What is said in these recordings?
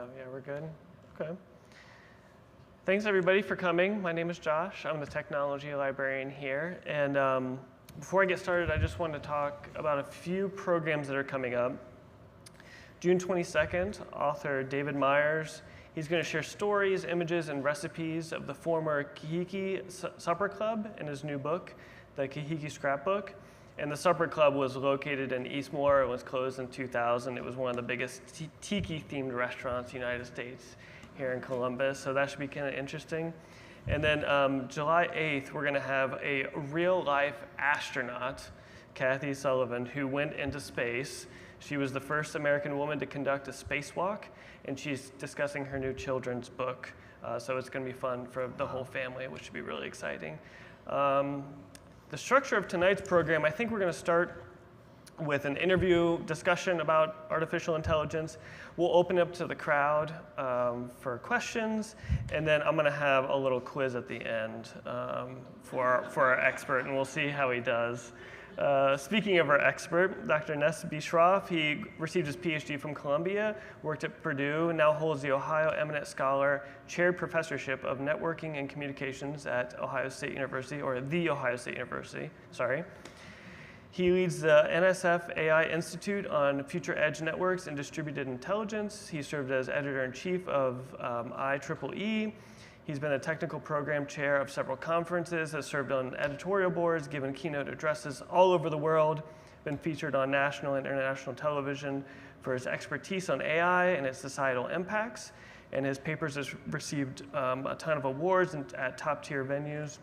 Yeah, we're good. Okay. Thanks everybody for coming. My name is Josh. I'm the technology librarian here. And before I get started, I just wanted to talk about a few programs that are coming up. June 22nd, author David Myers, he's going to share stories, images, and recipes of the former Kahiki Supper Club in his new book, the Kahiki Scrapbook. And the Supper Club was located in Eastmoor. It was closed in 2000. It was one of the biggest tiki-themed restaurants in the United States here in Columbus, so that should be kind of interesting. And then July 8th, we're going to have a real-life astronaut, Kathy Sullivan, who went into space. She was the first American woman to conduct a spacewalk, and she's discussing her new children's book. So it's going to be fun for the whole family, which should be really exciting. The structure of tonight's program, I think we're going to start with an interview discussion about artificial intelligence. We'll open up to the crowd for questions, and then I'm going to have a little quiz at the end for our expert, and we'll see how he does. Speaking of our expert, Dr. Ness B. Shroff, he received his Ph.D. from Columbia, worked at Purdue, now holds the Ohio Eminent Scholar, chaired Professorship of Networking and Communications at Ohio State University, or the Ohio State University, sorry. He leads the NSF AI Institute on future edge networks and distributed intelligence. He served as editor-in-chief of IEEE. He's been a technical program chair of several conferences, has served on editorial boards, given keynote addresses all over the world, been featured on national and international television for his expertise on AI and its societal impacts. And his papers have received a ton of awards at top-tier venues.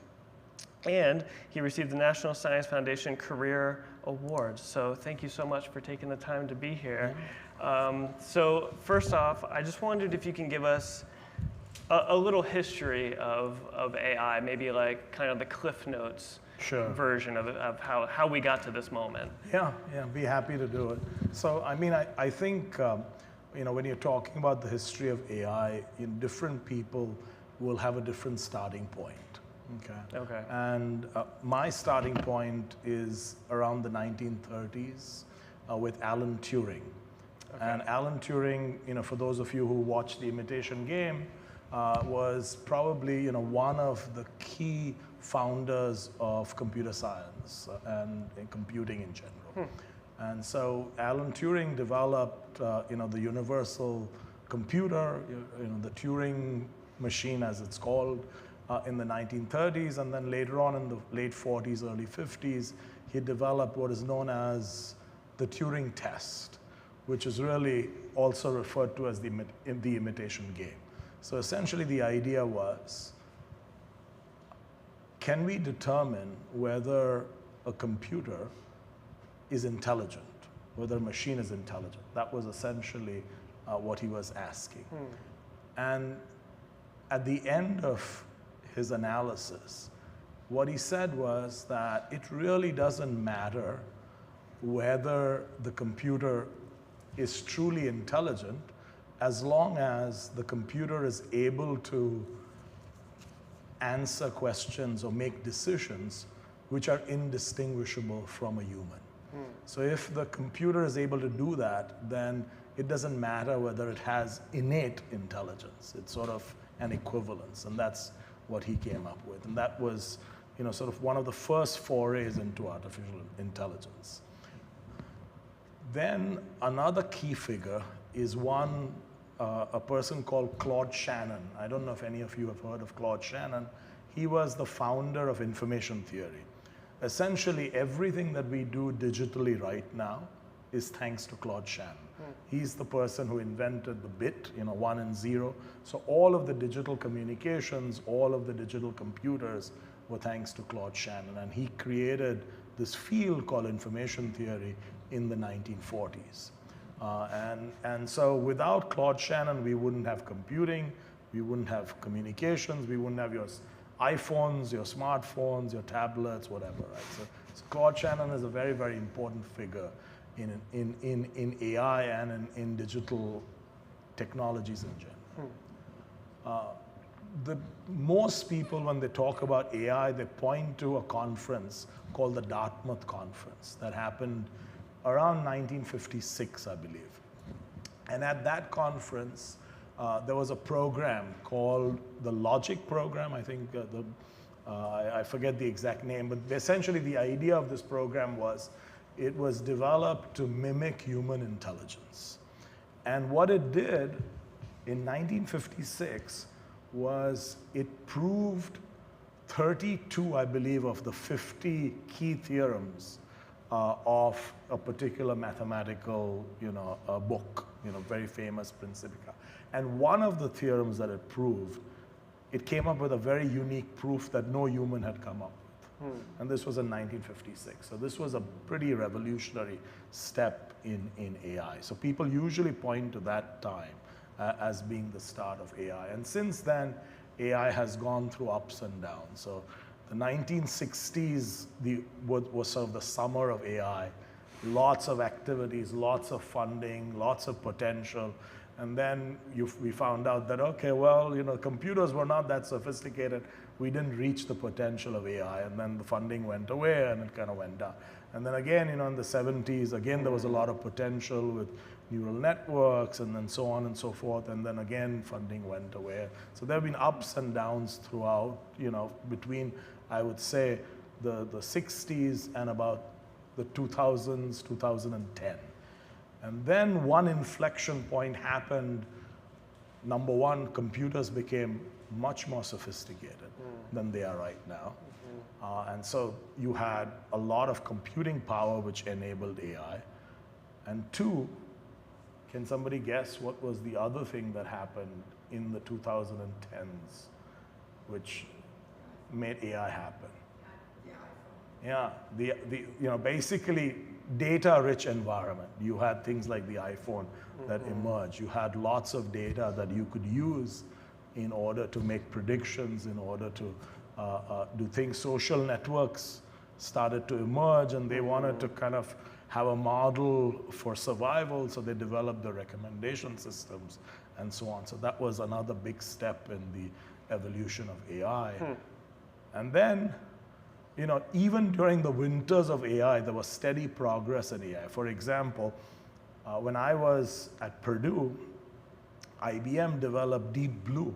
And he received the National Science Foundation Career Awards. So thank you so much for taking the time to be here. So first off, I just wondered if you can give us a little history of AI, maybe like kind of the Cliff Notes version of how we got to this moment. Yeah, be happy to do it. So, I mean, I think, when you're talking about the history of AI, different people will have a different starting point. Okay. And my starting point is around the 1930s with Alan Turing. Okay. And Alan Turing, for those of you who watched The Imitation Game, was probably one of the key founders of computer science and computing in general. And so Alan Turing developed the universal computer, the Turing machine as it's called, in the 1930s, and then later on in the late 40s, early 50s, he developed what is known as the Turing test, which is really also referred to as the imitation game. So essentially the idea was, can we determine whether a computer is intelligent, whether a machine is intelligent? That was essentially what he was asking. And at the end of his analysis, what he said was that it really doesn't matter whether the computer is truly intelligent as long as the computer is able to answer questions or make decisions which are indistinguishable from a human. So if the computer is able to do that, then it doesn't matter whether it has innate intelligence. It's sort of an equivalence, and that's what he came up with. And that was, sort of one of the first forays into artificial intelligence. Then another key figure is a person called Claude Shannon. I don't know if any of you have heard of Claude Shannon. He was the founder of information theory. Essentially, everything that we do digitally right now is thanks to Claude Shannon. He's the person who invented the bit, 1 and 0. So all of the digital communications, all of the digital computers were thanks to Claude Shannon. And he created this field called information theory in the 1940s. And so without Claude Shannon, we wouldn't have computing, we wouldn't have communications, we wouldn't have your iPhones, your smartphones, your tablets, whatever, right? So Claude Shannon is a very, very important figure in AI and in digital technologies in general. Most people, when they talk about AI, they point to a conference called the Dartmouth Conference that happened around 1956, I believe. And at that conference, there was a program called the Logic program. I think I forget the exact name, but essentially the idea of this program was it was developed to mimic human intelligence. And what it did in 1956 was it proved 32, I believe, of the 50 key theorems of a particular mathematical, book, very famous Principia. And one of the theorems that it proved, it came up with a very unique proof that no human had come up with. And this was in 1956. So this was a pretty revolutionary step in AI. So people usually point to that time as being the start of AI. And since then, AI has gone through ups and downs. So the 1960s was sort of the summer of AI. Lots of activities, lots of funding, lots of potential. And then we found out that, okay, well, computers were not that sophisticated. We didn't reach the potential of AI. And then the funding went away and it kind of went down. And then again, in the 70s, again, there was a lot of potential with neural networks and then so on and so forth. And then again, funding went away. So there have been ups and downs throughout, between, I would say, the 60s and about the 2000s, 2010. And then one inflection point happened. Number one, computers became much more sophisticated than they are right now. And so you had a lot of computing power which enabled AI. And two, can somebody guess what was the other thing that happened in the 2010s which made AI happen? Yeah, basically data-rich environment. You had things like the iPhone that emerged. You had lots of data that you could use in order to make predictions, in order to do things. Social networks started to emerge, and they wanted to kind of have a model for survival, so they developed the recommendation systems and so on. So that was another big step in the evolution of AI. And then, even during the winters of AI, there was steady progress in AI. For example, when I was at Purdue, IBM developed Deep Blue,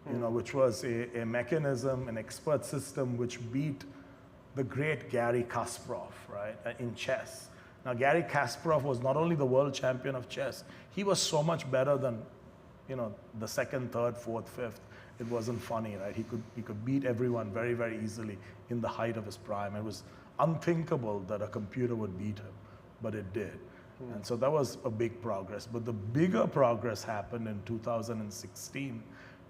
which was a mechanism, an expert system which beat the great Garry Kasparov, right, in chess. Now, Garry Kasparov was not only the world champion of chess, he was so much better than, the second, third, fourth, fifth. It wasn't funny, right? He could beat everyone very, very easily in the height of his prime. It was unthinkable that a computer would beat him, but it did. And so that was a big progress. But the bigger progress happened in 2016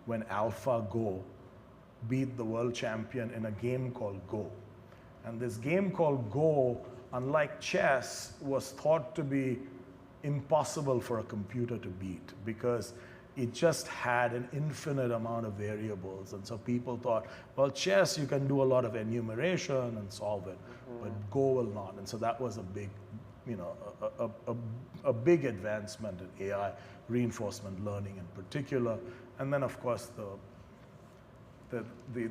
when AlphaGo beat the world champion in a game called Go. And this game called Go, unlike chess, was thought to be impossible for a computer to beat because it just had an infinite amount of variables. And so people thought, well, chess, you can do a lot of enumeration and solve it, but Go will not. And so that was a big, a big advancement in AI, reinforcement learning in particular. And then, of course, the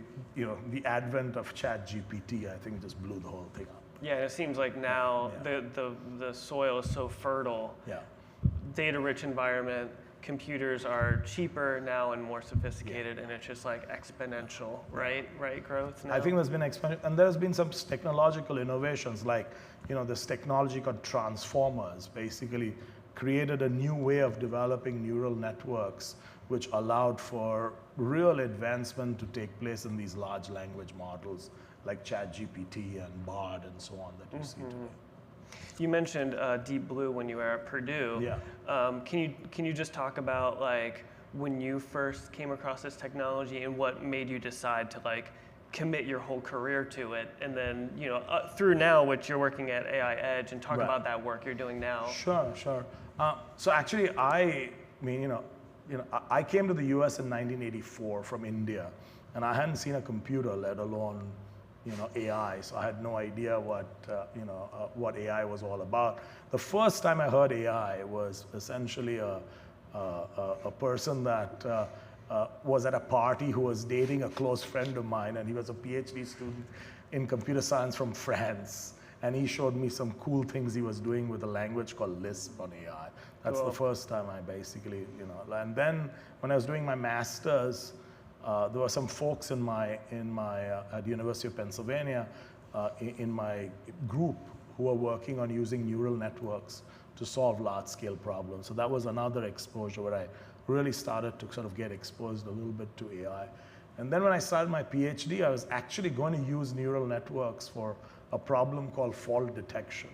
advent of ChatGPT, I think, just blew the whole thing up. Yeah, it seems like now the soil is so fertile. Yeah. Data-rich environment. Computers are cheaper now and more sophisticated, and it's just like exponential, right? Growth now. I think there's been exponential, and there's been some technological innovations, like this technology called transformers, basically created a new way of developing neural networks, which allowed for real advancement to take place in these large language models, like ChatGPT and Bard and so on that you see today. You mentioned Deep Blue when you were at Purdue. Yeah. Can you just talk about when you first came across this technology and what made you decide to commit your whole career to it, and then through now, which you're working at AI Edge, and talk about that work you're doing now. Sure. So actually, I came to the U.S. in 1984 from India, and I hadn't seen a computer, let alone AI. So I had no idea what AI was all about. The first time I heard AI was essentially a person that was at a party who was dating a close friend of mine, and he was a Ph.D. student in computer science from France. and he showed me some cool things he was doing with a language called Lisp on AI. That's Cool. the first time I basically, and then when I was doing my master's, there were some folks at the University of Pennsylvania in my group who were working on using neural networks to solve large-scale problems. So that was another exposure where I really started to sort of get exposed a little bit to AI. And then when I started my PhD, I was actually going to use neural networks for a problem called fault detection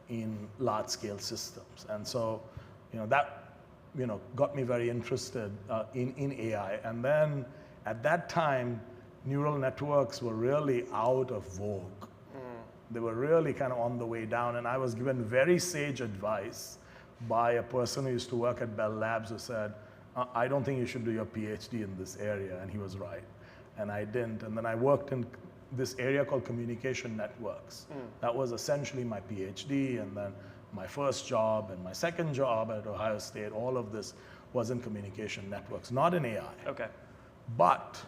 in large-scale systems. And so, that got me very interested in AI. And then at that time, neural networks were really out of vogue. They were really kind of on the way down, and I was given very sage advice by a person who used to work at Bell Labs who said, I don't think you should do your PhD in this area, and he was right. And I didn't, and then I worked in this area called communication networks. That was essentially my PhD, and then my first job and my second job at Ohio State, all of this was in communication networks, not in AI. Okay. But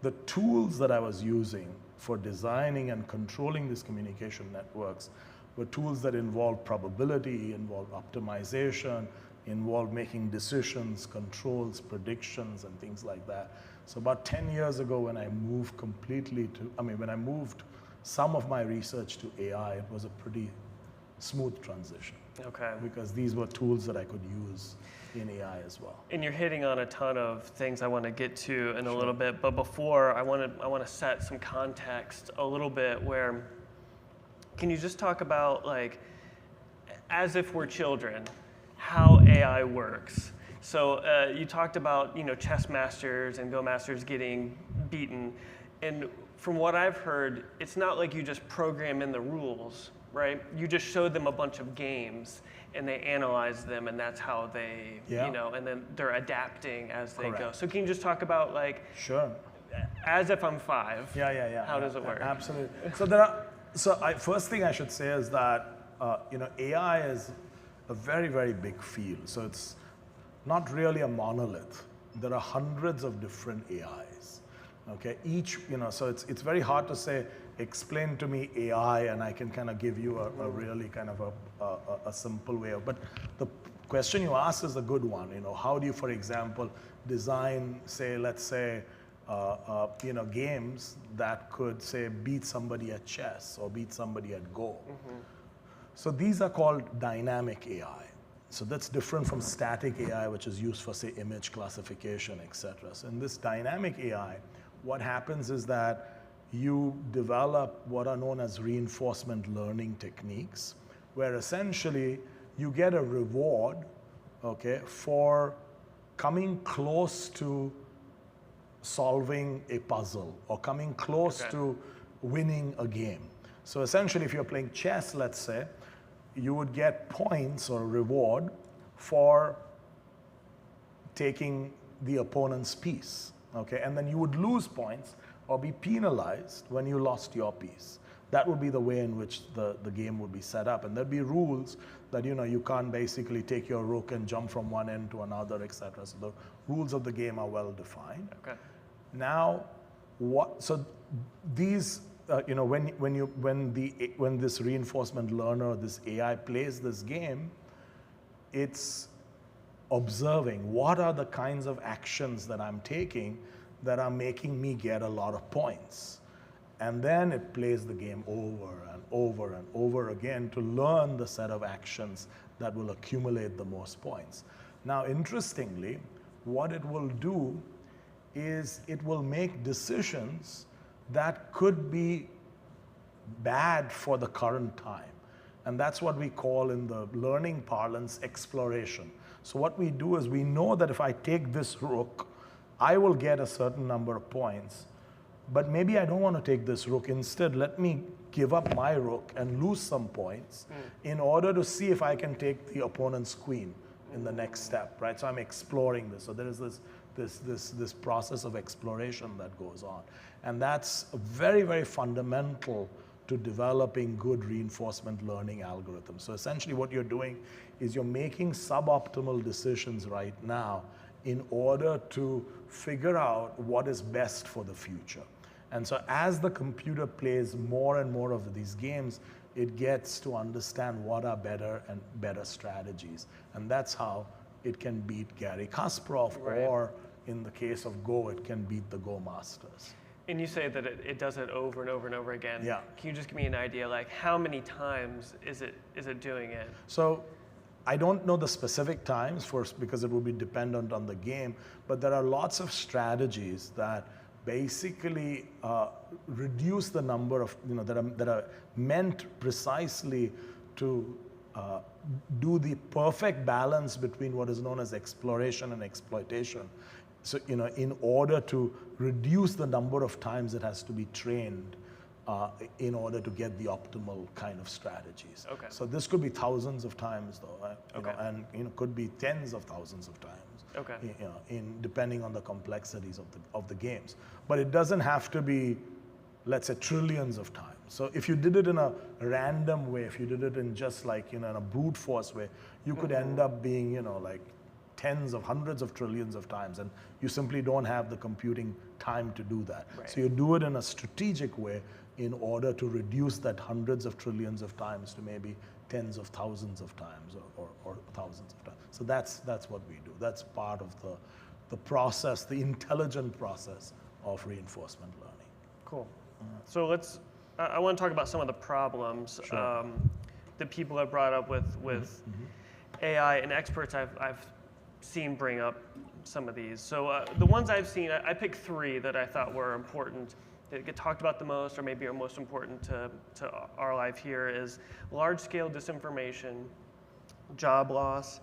the tools that I was using for designing and controlling these communication networks were tools that involved probability, involved optimization, involved making decisions, controls, predictions, and things like that. So about 10 years ago, when I moved when I moved some of my research to AI, it was a pretty smooth transition. Okay. Because these were tools that I could use in AI as well. And you're hitting on a ton of things I want to get to in a little bit, but before I want to set some context a little bit. Where can you just talk about, like, as if we're children, how AI works? So you talked about chess masters and Go masters getting beaten, and from what I've heard, it's not like you just program in the rules, right? You just show them a bunch of games and they analyze them, and that's how they, and then they're adapting as they go. So can you just talk about, like, sure, as if I'm 5? Yeah. How does it work? Absolutely. So first thing I should say is that AI is a very, very big field. So it's not really a monolith. There are hundreds of different AIs. Okay, each, so it's very hard to say, explain to me AI, and I can kind of give you a really kind of a simple way of, but the question you asked is a good one. How do you, for example, design, say, let's say, games that could, say, beat somebody at chess or beat somebody at Go. So these are called dynamic AI. So that's different from static AI, which is used for, say, image classification, etc. So in this dynamic AI, what happens is that you develop what are known as reinforcement learning techniques, where essentially you get a reward, okay, for coming close to solving a puzzle or coming close to winning a game. So essentially, if you're playing chess, let's say, you would get points or reward for taking the opponent's piece, okay? And then you would lose points or be penalized when you lost your piece. That would be the way in which the game would be set up. And there'd be rules that, you can't basically take your rook and jump from one end to another, etc. So the rules of the game are well defined. Okay. Now, so these, when this reinforcement learner, this AI plays this game, it's observing what are the kinds of actions that I'm taking that are making me get a lot of points. And then it plays the game over and over and over again to learn the set of actions that will accumulate the most points. Now, interestingly, what it will do is it will make decisions that could be bad for the current time. And that's what we call in the learning parlance exploration. So what we do is we know that if I take this rook, I will get a certain number of points. But maybe I don't want to take this rook. Instead, let me give up my rook and lose some points in order to see if I can take the opponent's queen in the next step, right? So I'm exploring this. So there is this process of exploration that goes on. And that's very, very fundamental to developing good reinforcement learning algorithms. So essentially what you're doing is you're making suboptimal decisions right now in order to figure out what is best for the future. And so as the computer plays more and more of these games, it gets to understand what are better and better strategies. And that's how it can beat Garry Kasparov, or in the case of Go, it can beat the Go masters. And you say that it does it over and over and over again. Yeah. Can you just give me an idea, like how many times is it doing it? So I don't know the specific times because it will be dependent on the game, but there are lots of strategies that basically reduce the number of, that are meant precisely to do the perfect balance between what is known as exploration and exploitation. So, in order to reduce the number of times it has to be trained in order to get the optimal kind of strategies. Okay. So this could be thousands of times, though, and could be tens of thousands of times. Okay. Depending on the complexities of the games, but it doesn't have to be, let's say, trillions of times. So if you did it in a random way, if you did it in just like in a brute force way, you could end up being like tens of hundreds of trillions of times, and you simply don't have the computing time to do that. Right. So you do it in a strategic way in order to reduce that hundreds of trillions of times to maybe tens of thousands of times or thousands of times. So that's what we do. That's part of the process, the intelligent process of reinforcement learning. Cool. So I want to talk about some of the problems that people have brought up with AI, and experts I've seen bring up some of these. So the ones I've seen, I picked three that I thought were important, that get talked about the most, or maybe are most important to our life here, is large-scale disinformation, job loss,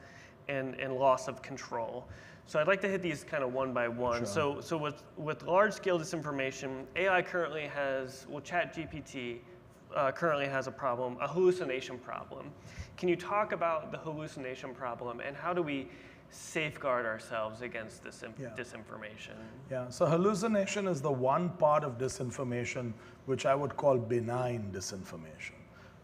and loss of control. So I'd like to hit these kind of one by one. Sure. So with large-scale disinformation, AI currently has, ChatGPT currently has a problem, a hallucination problem. Can you talk about the hallucination problem, and how do we safeguard ourselves against this disinformation? Yeah, so hallucination is the one part of disinformation which I would call benign disinformation,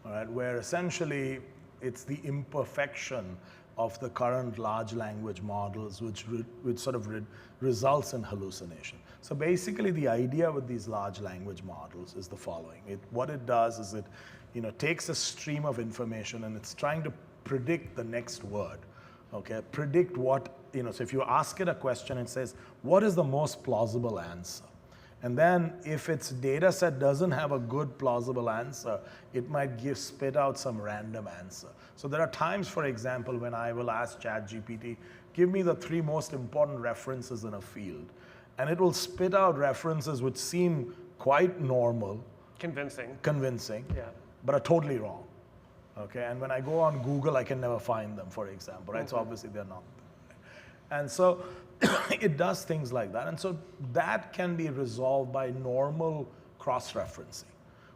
all right, where essentially it's the imperfection of the current large language models which sort of results in hallucination. So basically the idea with these large language models is the following. What it does is it takes a stream of information and it's trying to predict the next word. Okay, predict what, so if you ask it a question, it says, what is the most plausible answer? And then if its data set doesn't have a good plausible answer, it might spit out some random answer. So there are times, for example, when I will ask ChatGPT, give me the 3 most important references in a field. And it will spit out references which seem quite normal. Convincing, yeah, but are totally wrong. Okay, and when I go on Google, I can never find them, for example, right? So obviously they're not there. And so it does things like that. And so that can be resolved by normal cross-referencing.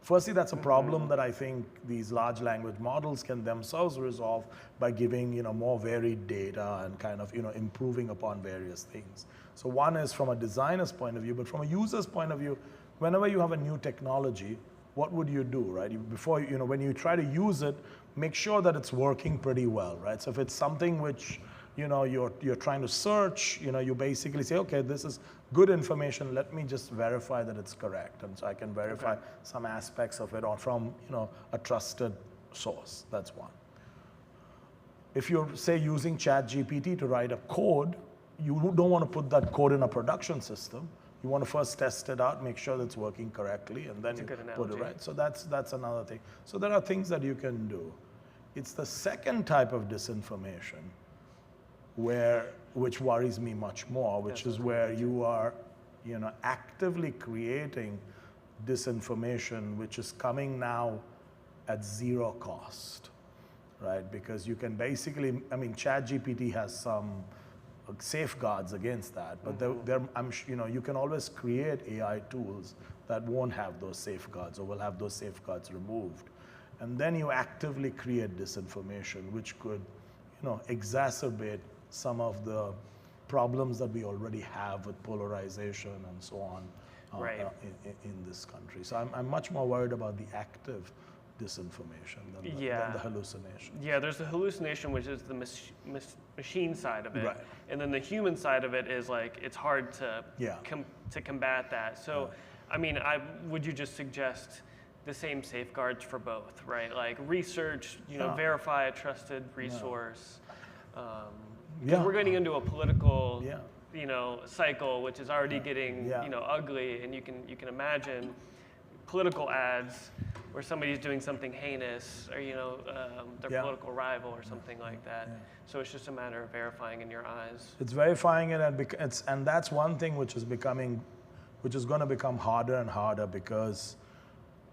Firstly, that's a problem that I think these large language models can themselves resolve by giving more varied data and kind of improving upon various things. So one is from a designer's point of view, but from a user's point of view, whenever you have a new technology, what would you do, right? Before, when you try to use it, make sure that it's working pretty well, right? So if it's something which, you're trying to search, you basically say, okay, this is good information, let me just verify that it's correct. And so I can verify some aspects of it from, a trusted source. That's one. If you're, say, using ChatGPT to write a code, you don't want to put that code in a production system. You want to first test it out, make sure that it's working correctly, and then you put it right. So that's another thing. So there are things that you can do. It's the second type of disinformation which worries me much more, which is where you are, actively creating disinformation which is coming now at zero cost, right? Because you can basically, ChatGPT has some safeguards against that, but you can always create AI tools that won't have those safeguards or will have those safeguards removed. And then you actively create disinformation, which could, exacerbate some of the problems that we already have with polarization and so on in this country. So I'm much more worried about the active disinformation than the hallucination. Yeah, there's the hallucination, which is the machine side of it, right. And then the human side of it is like it's hard to combat that. So I mean, would you just suggest the same safeguards for both, right? Like research, verify a trusted resource. We're getting into a political, cycle, which is already getting, ugly, and you can imagine political ads where somebody's doing something heinous, or their political rival or something like that. So it's just a matter of verifying in your eyes. It's verifying it, and that's one thing which is going to become harder and harder, because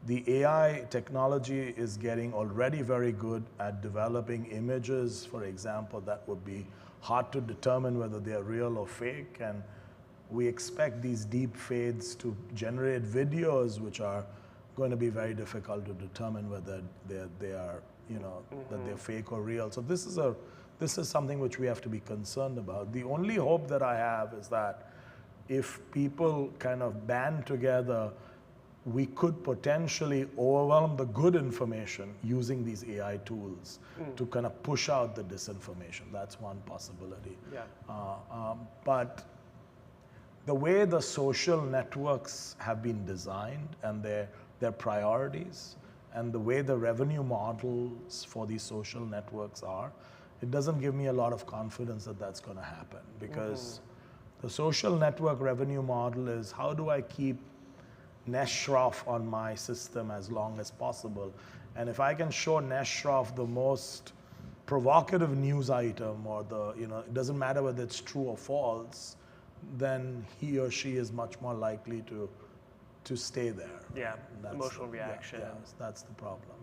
the AI technology is getting already very good at developing images, for example, that would be hard to determine whether they're real or fake. And we expect these deep fades to generate videos which are going to be very difficult to determine whether they are, that they're fake or real. So this is something which we have to be concerned about. The only hope that I have is that if people kind of band together, we could potentially overwhelm the good information using these AI tools to kind of push out the disinformation. That's one possibility. But the way the social networks have been designed and their priorities, and the way the revenue models for these social networks are, it doesn't give me a lot of confidence that that's going to happen, because the social network revenue model is, how do I keep Ness Shroff on my system as long as possible? And if I can show Ness Shroff the most provocative news item, or it doesn't matter whether it's true or false, then he or she is much more likely to stay there. Yeah, emotional reaction. Yeah, that's the problem,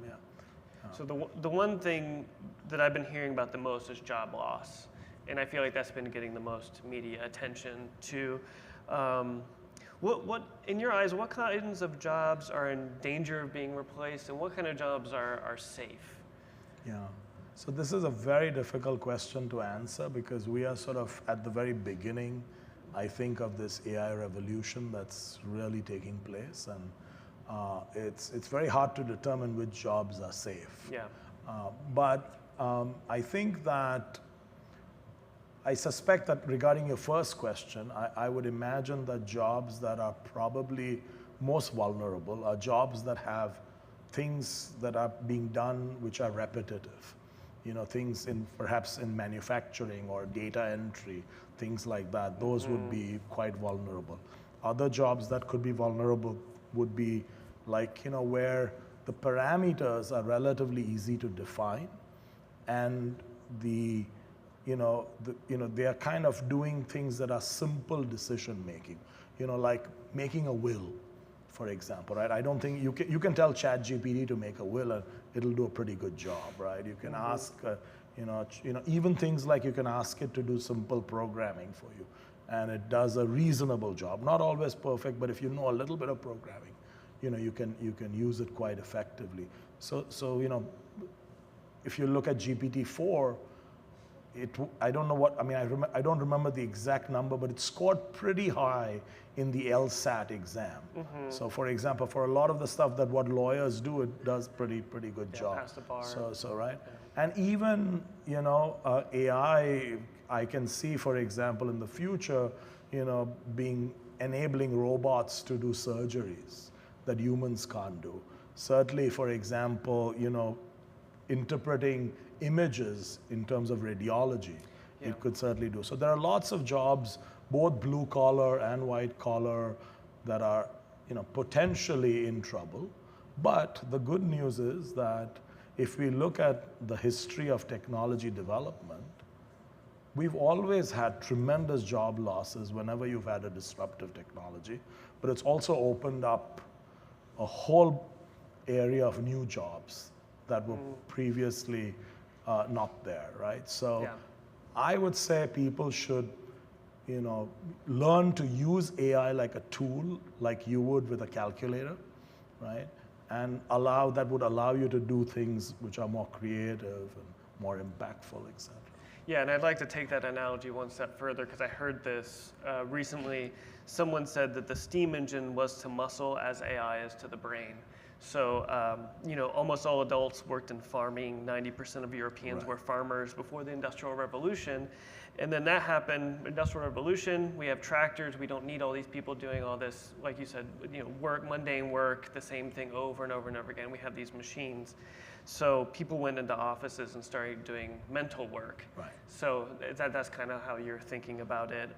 So the one thing that I've been hearing about the most is job loss. And I feel like that's been getting the most media attention too. What in your eyes, what kinds of jobs are in danger of being replaced, and what kind of jobs are safe? So this is a very difficult question to answer, because we are sort of at the very beginning, I think, of this AI revolution that's really taking place, and it's very hard to determine which jobs are safe. But I think that, I suspect that regarding your first question, I would imagine that jobs that are probably most vulnerable are jobs that have things that are being done which are repetitive. Things perhaps in manufacturing or data entry, things like that. Those would be quite vulnerable. Other jobs that could be vulnerable would be like, where the parameters are relatively easy to define, and they are kind of doing things that are simple decision making, like making a will, for example, right? I don't think you can tell ChatGPT to make a will, and it'll do a pretty good job, right? You can ask, even things like you can ask it to do simple programming for you, and it does a reasonable job. Not always perfect, but if you know a little bit of programming, you can use it quite effectively. So if you look at GPT-4. I don't know I don't remember the exact number, but it scored pretty high in the LSAT exam. So for example, for a lot of the stuff that what lawyers do, it does pretty good job. Pass the bar. So right? And even, AI, I can see, for example, in the future, enabling robots to do surgeries that humans can't do. Certainly, for example, interpreting images in terms of radiology, it could certainly do. So there are lots of jobs, both blue collar and white collar, that are potentially in trouble. But the good news is that if we look at the history of technology development, we've always had tremendous job losses whenever you've had a disruptive technology, but it's also opened up a whole area of new jobs that were previously not there, right? So I would say people should, learn to use AI like a tool, like you would with a calculator, right? And that would allow you to do things which are more creative and more impactful, etc. Yeah, and I'd like to take that analogy one step further, because I heard this recently. Someone said that the steam engine was to muscle as AI is to the brain. So, almost all adults worked in farming. 90% of Europeans were farmers before the Industrial Revolution. And then that happened, Industrial Revolution, we have tractors, we don't need all these people doing all this, like you said, work, mundane work, the same thing over and over and over again. We have these machines. So people went into offices and started doing mental work. Right. So that's kind of how you're thinking about it.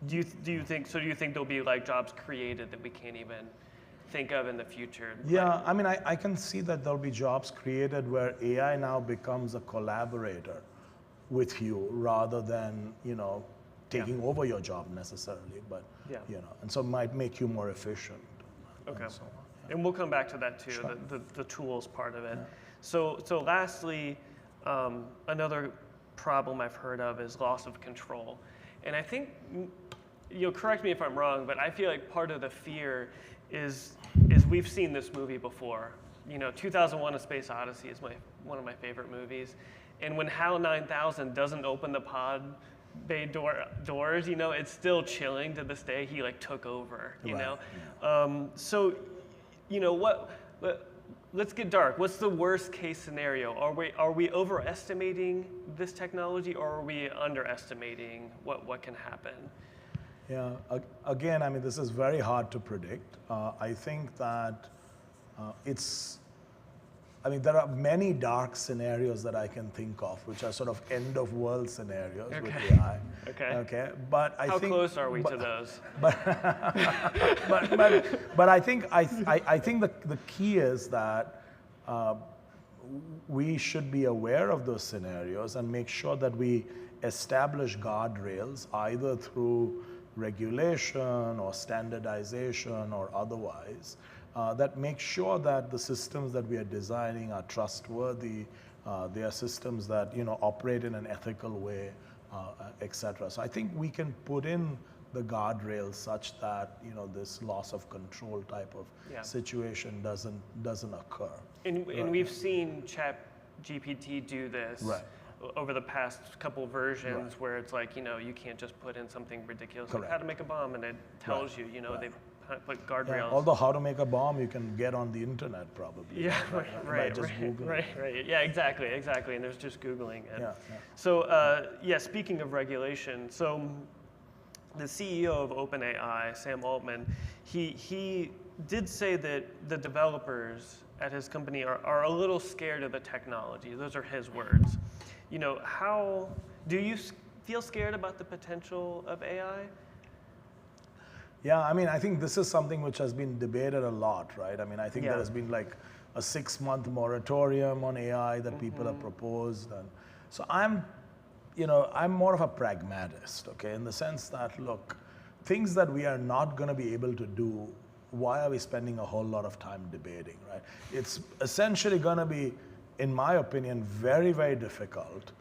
Do you think there'll be like jobs created that we can't even think of in the future? Yeah, I mean, I can see that there'll be jobs created where AI now becomes a collaborator with you rather than, taking over your job necessarily, but, and so it might make you more efficient. Okay. And so on. And we'll come back to that too, Sure. the tools part of it. Yeah. So lastly, another problem I've heard of is loss of control. And I think, correct me if I'm wrong, but I feel like part of the fear is we've seen this movie before. 2001: A Space Odyssey is one of my favorite movies. And when HAL 9000 doesn't open the pod bay doors, it's still chilling to this day. He took over, Right. So, let's get dark. What's the worst case scenario? Are we overestimating this technology, or are we underestimating what can happen? Yeah, again, I mean, this is very hard to predict. I think that there are many dark scenarios that I can think of, which are sort of end of world scenarios with AI. Okay. But how close are we to those? But I think the key is that we should be aware of those scenarios and make sure that we establish guardrails either through regulation or standardization or otherwise, that make sure that the systems that we are designing are trustworthy, they are systems that operate in an ethical way, etc. So I think we can put in the guardrails such that this loss of control type of situation doesn't occur. And we've seen ChatGPT do this. Right. Over the past couple versions, where it's like, you can't just put in something ridiculous like how to make a bomb, and it tells you, they put guardrails. Yeah, although how to make a bomb, you can get on the internet probably. Yeah, right. Yeah, exactly. And there's just Googling it. Yeah. So, speaking of regulation, so the CEO of OpenAI, Sam Altman, he did say that the developers at his company are a little scared of the technology. Those are his words. How do you feel scared about the potential of AI? Yeah, I mean, I think this is something which has been debated a lot, right? I mean, I think there has been like a 6-month moratorium on AI that people have proposed. And so I'm more of a pragmatist, okay, in the sense that, look, things that we are not going to be able to do, why are we spending a whole lot of time debating, right? It's essentially going to be, in my opinion, very, very difficult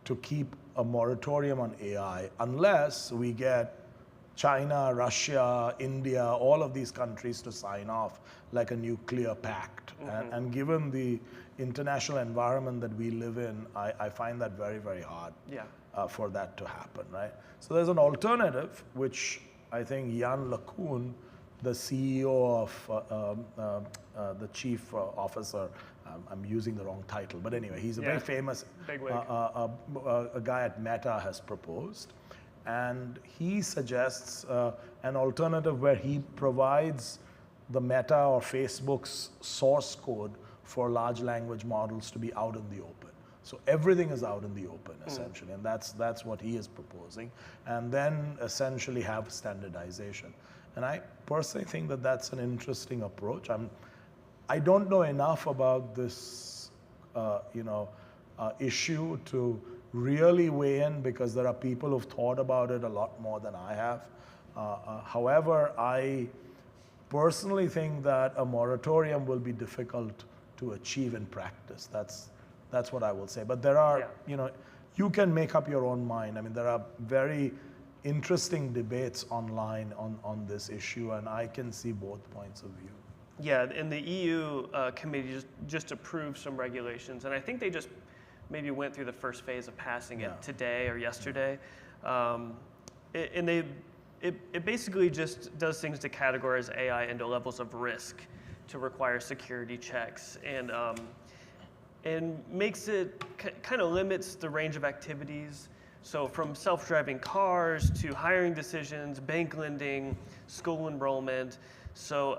to keep a moratorium on AI unless we get China, Russia, India, all of these countries to sign off like a nuclear pact. And given the international environment that we live in, I find that very, very hard for that to happen, right? So there's an alternative, which I think Jan LeCun, the CEO of the chief officer, I'm using the wrong title, but anyway, he's a very famous a guy at Meta has proposed. And he suggests an alternative where he provides the Meta or Facebook's source code for large language models to be out in the open. So everything is out in the open, essentially, and that's what he is proposing. And then essentially have standardization. And I personally think that that's an interesting approach. I don't know enough about this, issue to really weigh in, because there are people who've thought about it a lot more than I have. However, I personally think that a moratorium will be difficult to achieve in practice. That's what I will say. But there are, you can make up your own mind. I mean, there are very interesting debates online on this issue, and I can see both points of view. Yeah, and the EU committee just approved some regulations, and I think they just maybe went through the first phase of passing it today or yesterday. And it basically just does things to categorize AI into levels of risk, to require security checks, and makes it kind of limits the range of activities So from self-driving cars to hiring decisions, bank lending, school enrollment. So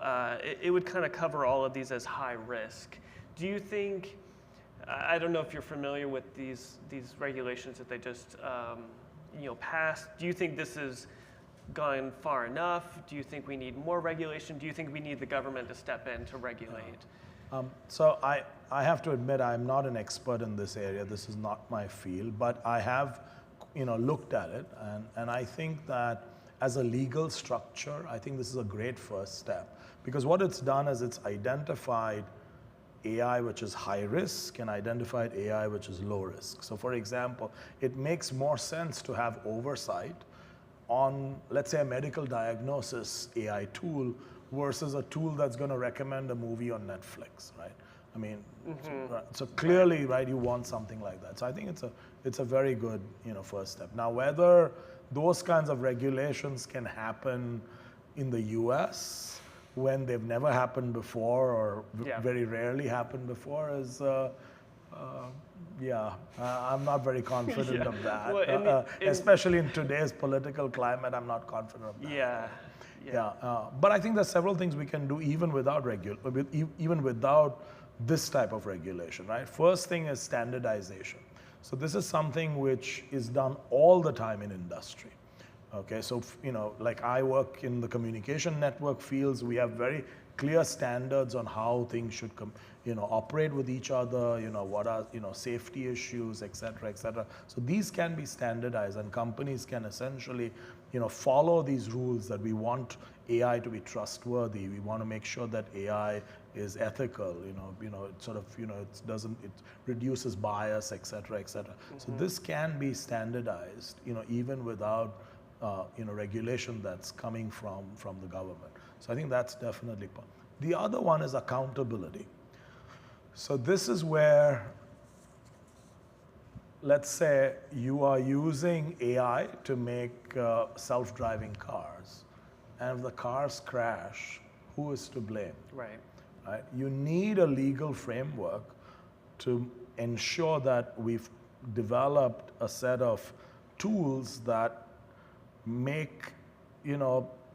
it would kind of cover all of these as high risk. Do you think, I don't know if you're familiar with these regulations that they just passed. Do you think this is gone far enough? Do you think we need more regulation? Do you think we need the government to step in to regulate? So I have to admit I'm not an expert in this area. This is not my field, but I have looked at it, and I think that as a legal structure, I think this is a great first step, because what it's done is it's identified AI which is high risk and identified AI which is low risk. So for example, it makes more sense to have oversight on, let's say, a medical diagnosis AI tool versus a tool that's going to recommend a movie on Netflix, right? I mean, so clearly, right, you want something like that. So I think it's a very good, first step. Now, whether those kinds of regulations can happen in the US when they've never happened before or very rarely happened before is, I'm not very confident of that. Well, especially in today's political climate, I'm not confident of that. But I think there's several things we can do even without this type of regulation, right? First thing is standardization. So this is something which is done all the time in industry. Okay, so like I work in the communication network fields, we have very clear standards on how things should operate with each other, what are safety issues, et cetera, et cetera. So these can be standardized, and companies can essentially follow these rules that we want AI to be trustworthy. We want to make sure that AI is ethical, it reduces bias, et cetera, et cetera. So this can be standardized, even without regulation that's coming from the government. So I think that's definitely part. The other one is accountability. So this is where, let's say you are using AI to make self-driving cars, and if the cars crash, who is to blame? Right. Right? You need a legal framework to ensure that we've developed a set of tools that make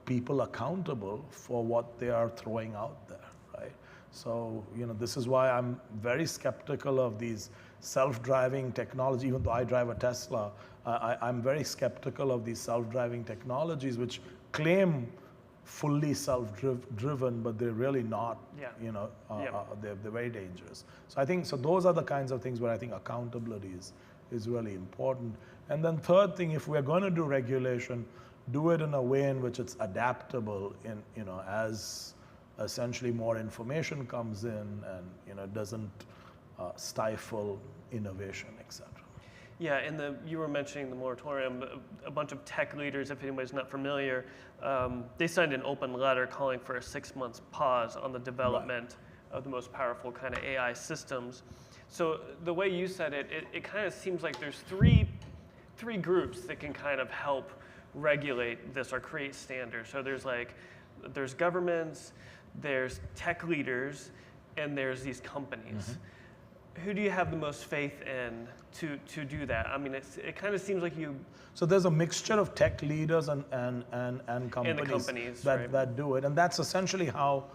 people accountable for what they are throwing out there, right? So this is why I'm very skeptical of these self-driving technology. Even though I drive a Tesla, I'm very skeptical of these self-driving technologies which claim fully self-driven, but they're really not. They're very dangerous. So I think those are the kinds of things where I think accountability is really important. And then third thing, if we're going to do regulation, do it in a way in which it's adaptable as essentially more information comes in, and doesn't stifle innovation, etc. Yeah, and you were mentioning the moratorium. A bunch of tech leaders, if anybody's not familiar, they signed an open letter calling for a 6-month pause on the development of the most powerful kind of AI systems. So the way you said it, it kind of seems like there's three groups that can kind of help regulate this or create standards. So there's governments, there's tech leaders, and there's these companies. Who do you have the most faith in to do that? I mean, it kind of seems like you. So there's a mixture of tech leaders and companies, that do it, and that's essentially how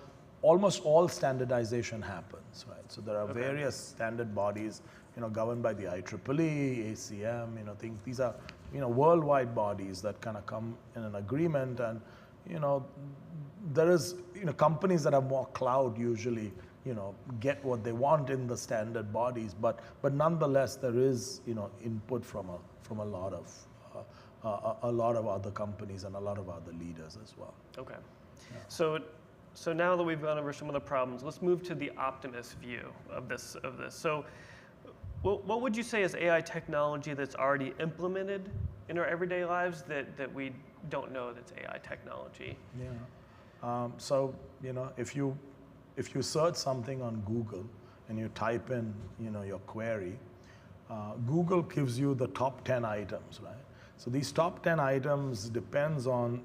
almost all standardization happens, right? So there are various standard bodies, governed by the IEEE, ACM, things. These are, worldwide bodies that kind of come in an agreement, and there is, companies that have more clout usually, get what they want in the standard bodies, but nonetheless there is, input from a lot of other companies and a lot of other leaders as well. Okay, so now that we've gone over some of the problems, let's move to the optimist view of this. So, what would you say is AI technology that's already implemented in our everyday lives that we don't know that's AI technology? Yeah. So if you search something on Google and you type in your query, Google gives you the top 10 items, right? So these top 10 items depends on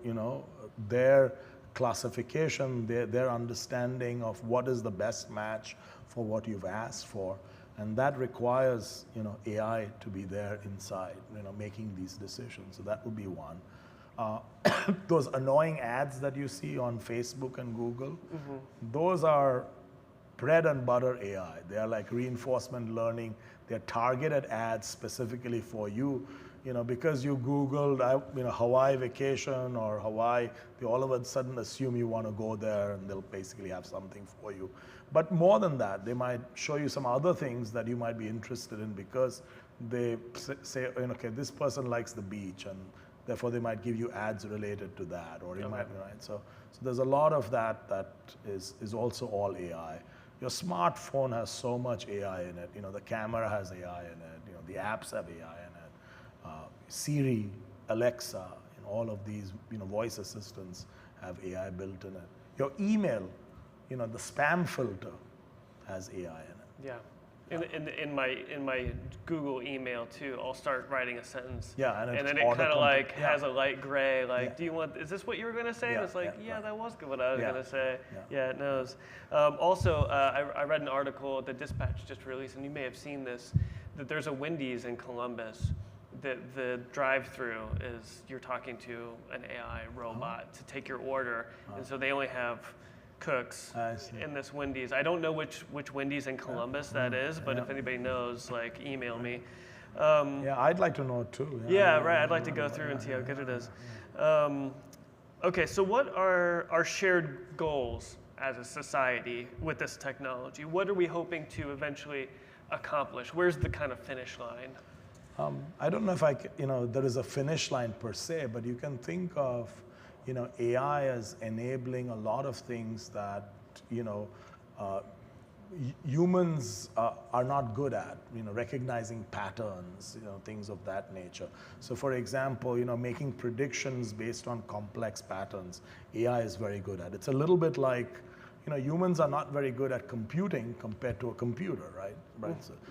their classification, their understanding of what is the best match for what you've asked for. And that requires, AI to be there inside, making these decisions. So that would be one. Those annoying ads that you see on Facebook and Google, those are bread and butter AI. They are like reinforcement learning. They're targeted ads specifically for you. Because you Googled, Hawaii vacation or Hawaii, they all of a sudden assume you want to go there, and they'll basically have something for you. But more than that, they might show you some other things that you might be interested in because they say, okay, this person likes the beach, and therefore they might give you ads related to that, or you might, right? So there's a lot of that is also all AI. Your smartphone has so much AI in it. The camera has AI in it. The apps have AI in it. Siri, Alexa, all of these, voice assistants have AI built in it. Your email, the spam filter has AI in it. Yeah. In my Google email too, I'll start writing a sentence. Yeah, and then it kind of like has a light gray, like, is this what you were going to say? Yeah, and it's like, right. that was what I was going to say. Yeah. It knows. Also, I read an article that Dispatch just released, and you may have seen this, that there's a Wendys in Columbus. The drive-through is you're talking to an AI robot to take your order, and so they only have cooks in this Wendys. I don't know which Wendys in Columbus that is, but if anybody knows, like, email me. I'd like to know too. Right. I'd like to go through and see how good it is. Okay, so what are our shared goals as a society with this technology? What are we hoping to eventually accomplish? Where's the kind of finish line? I don't know if there is a finish line per se, but you can think of, AI as enabling a lot of things that, humans are not good at, recognizing patterns, things of that nature. So for example, making predictions based on complex patterns, AI is very good at. It's a little bit like, humans are not very good at computing compared to a computer, right?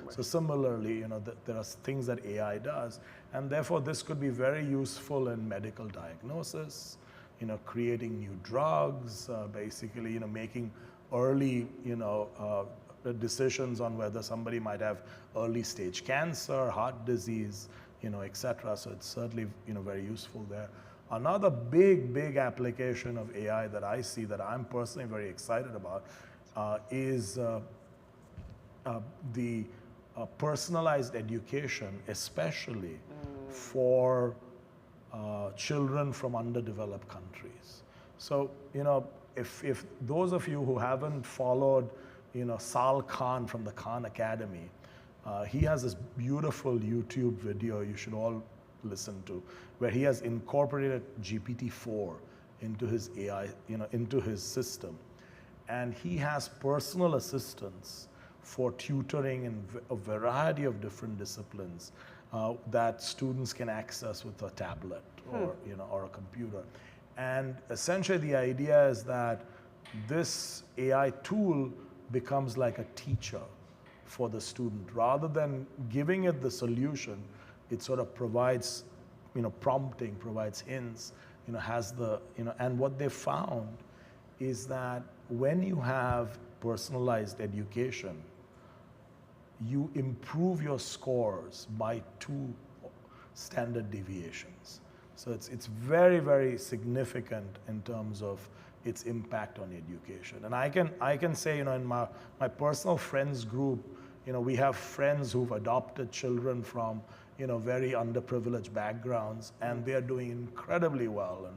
So similarly, there are things that AI does, and therefore this could be very useful in medical diagnosis, creating new drugs, basically, making early, decisions on whether somebody might have early stage cancer, heart disease, etc. So it's certainly, very useful there. Another big application of AI that I see that I'm personally very excited about is the personalized education, especially for children from underdeveloped countries. So, if those of you who haven't followed, Sal Khan from the Khan Academy, he has this beautiful YouTube video you should all listen to, where he has incorporated GPT-4 into his AI, into his system. And he has personal assistants for tutoring in a variety of different disciplines that students can access with a tablet or, or a computer. And essentially the idea is that this AI tool becomes like a teacher for the student. Rather than giving it the solution, it sort of provides, prompting, provides hints, has the, and what they found is that when you have personalized education, you improve your scores by 2 standard deviations. So it's very significant in terms of its impact on education. And I can say, in my personal friends group, we have friends who've adopted children from, very underprivileged backgrounds, and they are doing incredibly well.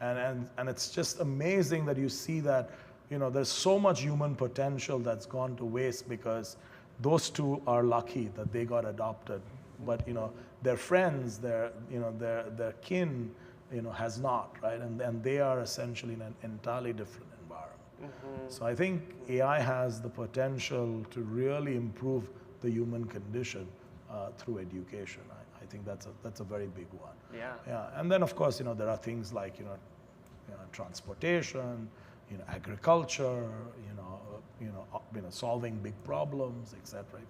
And it's just amazing that you see that, there's so much human potential that's gone to waste because those two are lucky that they got adopted. But, their friends, their kin, has not, right? And they are essentially in an entirely different environment. So I think AI has the potential to really improve the human condition through education. I think that's a very big one. Yeah. And then of course, there are things like, transportation, agriculture, solving big problems, et cetera.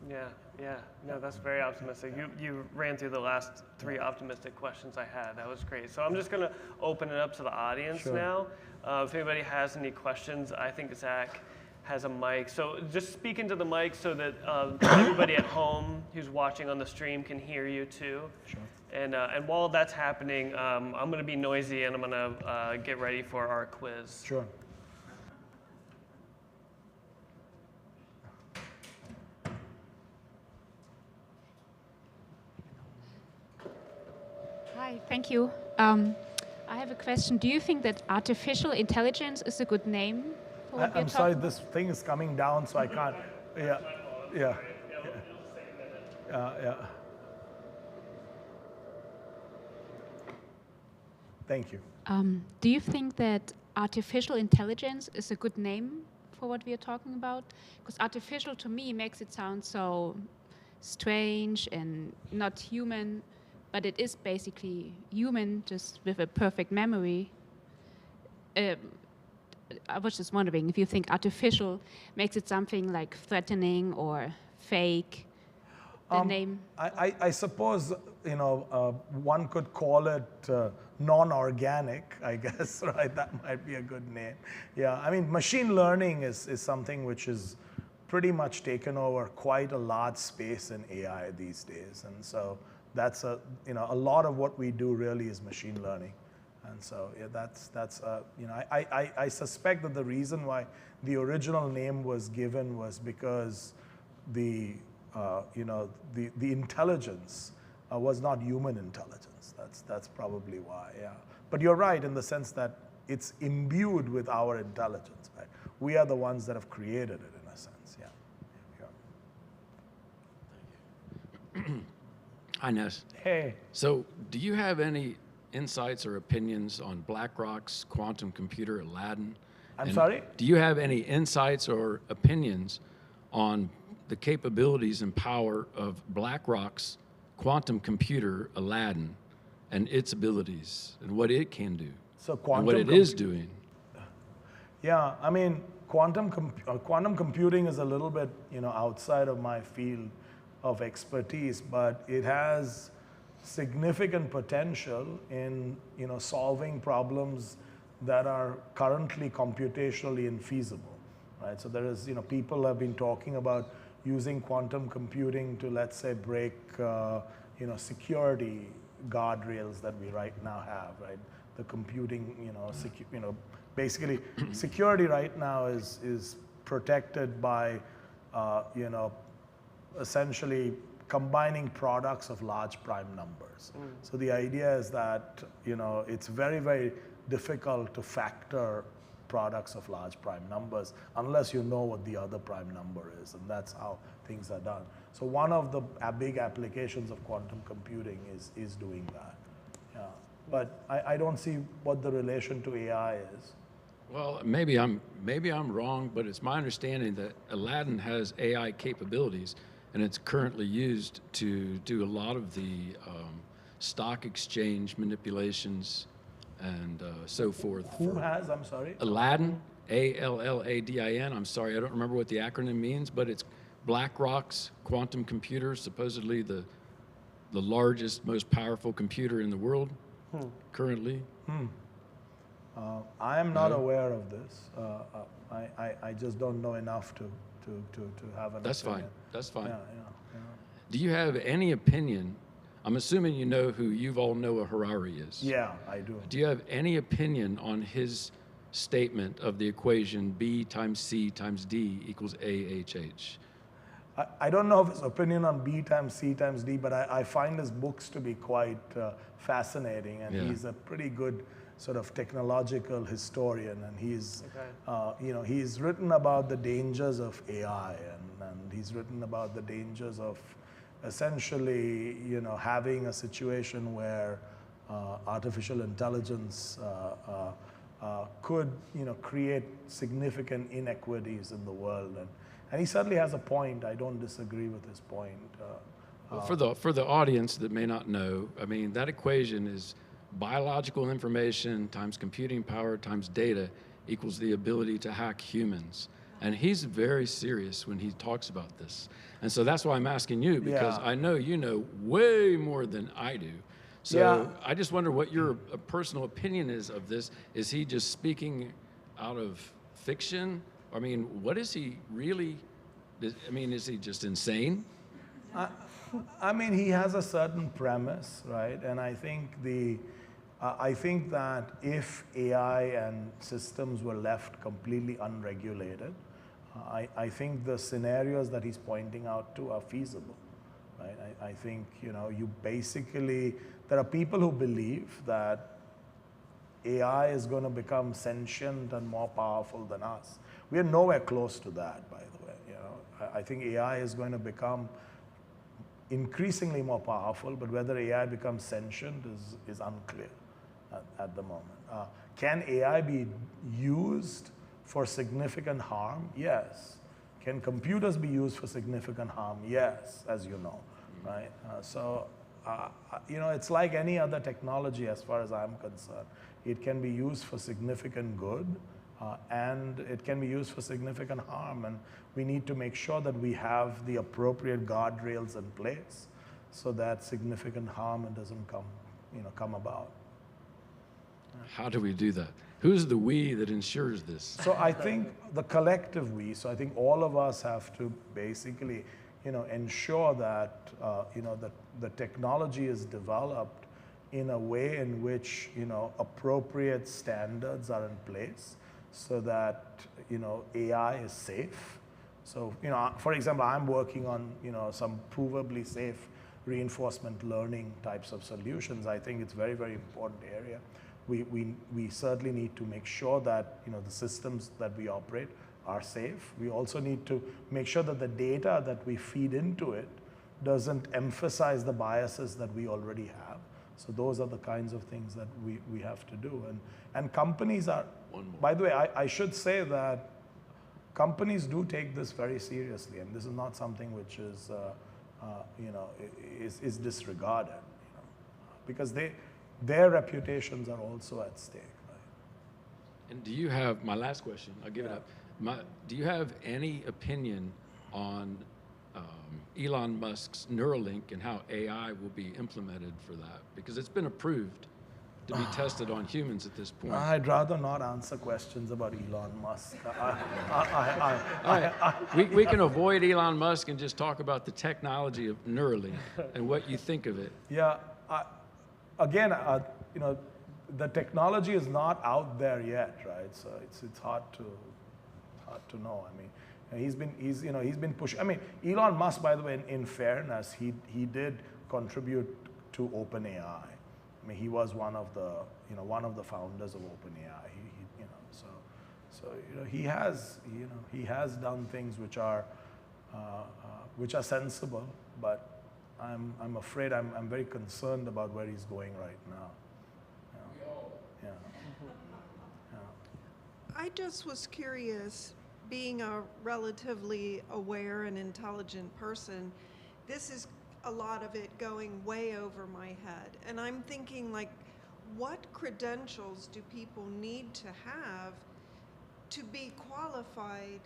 Yeah. No, that's very optimistic. You ran through the last 3 optimistic questions I had. That was great. So I'm just going to open it up to the audience now. If anybody has any questions, I think Zach has a mic. So just speak into the mic so that everybody at home who's watching on the stream can hear you too. Sure. And while that's happening, I'm going to be noisy and I'm going to get ready for our quiz. Sure. Hi, thank you. I have a question. Do you think that artificial intelligence is a good name for what I'm sorry, this thing is coming down, so I can't. Yeah, yeah, yeah. Thank you. Do you think that artificial intelligence is a good name for what we are talking about? Because artificial to me makes it sound so strange and not human, but it is basically human, just with a perfect memory. I was just wondering if you think artificial makes it something like threatening or fake, the name. I suppose, one could call it non-organic, I guess, right? That might be a good name. Yeah, I mean, machine learning is something which is pretty much taken over quite a large space in AI these days. And so that's a lot of what we do really is machine learning. And so yeah, I suspect that the reason why the original name was given was because the intelligence was not human intelligence. That's probably why, yeah. But you're right in the sense that it's imbued with our intelligence, right? We are the ones that have created it in a sense, yeah. Thank you. Hi, Ness. Hey. So do you have any insights or opinions on BlackRock's quantum computer, Aladdin? I'm sorry? Do you have any insights or opinions on the capabilities and power of BlackRock's quantum computer, Aladdin, and its abilities, and what it can do, So and what it is doing? Yeah, I mean, quantum computing is a little bit, outside of my field of expertise, but it has significant potential in, solving problems that are currently computationally infeasible, right? So there is, people have been talking about using quantum computing to, let's say, break, security guardrails that we right now have, right? The computing, basically security right now is protected by, essentially combining products of large prime numbers. So the idea is that, it's very, very difficult to factor products of large prime numbers unless you know what the other prime number is, and that's how things are done. So one of the big applications of quantum computing is doing that. Yeah. But I don't see what the relation to AI is. Well, maybe I'm wrong, but it's my understanding that Aladdin has AI capabilities, and it's currently used to do a lot of the stock exchange manipulations and so forth. Who has, I'm sorry? Aladdin, A-L-L-A-D-I-N. I'm sorry, I don't remember what the acronym means, but it's BlackRock's quantum computer, supposedly the largest, most powerful computer in the world currently. I am not aware of this. I just don't know enough to have an That's opinion. fine. That's fine. Yeah. Do you have any opinion? I'm assuming you know who Yuval Noah Harari is. Yeah, I do. Do you have any opinion on his statement of the equation B times C times D equals AHH? I don't know of his opinion on B times C times D, but I find his books to be quite fascinating, and he's a pretty good sort of technological historian, and he's written about the dangers of AI, and he's written about the dangers of essentially having a situation where artificial intelligence could create significant inequities in the world, and he certainly has a point. I don't disagree with his point. Well, for the audience that may not know, I mean, that equation is biological information times computing power times data equals the ability to hack humans. And he's very serious when he talks about this. And so that's why I'm asking you, because I know you know way more than I do. So I just wonder what your personal opinion is of this. Is he just speaking out of fiction, I mean, what is he really? I mean, is he just insane? I mean, he has a certain premise, right? And I think that if AI and systems were left completely unregulated, I think the scenarios that he's pointing out to are feasible, right? I think, you basically, there are people who believe that AI is going to become sentient and more powerful than us. We are nowhere close to that, by the way. I think AI is going to become increasingly more powerful, but whether AI becomes sentient is unclear at the moment. Can AI be used for significant harm? Yes. Can computers be used for significant harm? Yes, as you know, right? It's like any other technology as far as I'm concerned. It can be used for significant good, and it can be used for significant harm. And we need to make sure that we have the appropriate guardrails in place so that significant harm doesn't come about. How do we do that? Who's the we that ensures this? So I think the collective we, so I think all of us have to basically, ensure that, that the technology is developed in a way in which, appropriate standards are in place so that, AI is safe. So, for example, I'm working on, some provably safe reinforcement learning types of solutions. I think it's a very, very important area. We certainly need to make sure that, the systems that we operate are safe. We also need to make sure that the data that we feed into it doesn't emphasize the biases that we already have. So those are the kinds of things that we have to do. And companies are, by the way, I should say that companies do take this very seriously, and this is not something which is, is disregarded, because their reputations are also at stake. Right? And do you have, my last question, I'll give it up. Do you have any opinion on Elon Musk's Neuralink and how AI will be implemented for that? Because it's been approved to be tested on humans at this point. I'd rather not answer questions about Elon Musk. We can avoid Elon Musk and just talk about the technology of Neuralink and what you think of it. Yeah, again, the technology is not out there yet, right? So it's hard to know. I mean, he's been pushing. I mean, Elon Musk, by the way, in fairness, he did contribute to OpenAI. I mean, he was one of the founders of OpenAI. He has done things which are sensible, but I'm afraid I'm very concerned about where he's going right now. Yeah. I just was curious, being a relatively aware and intelligent person, this is a lot of it going way over my head. And I'm thinking, like, what credentials do people need to have to be qualified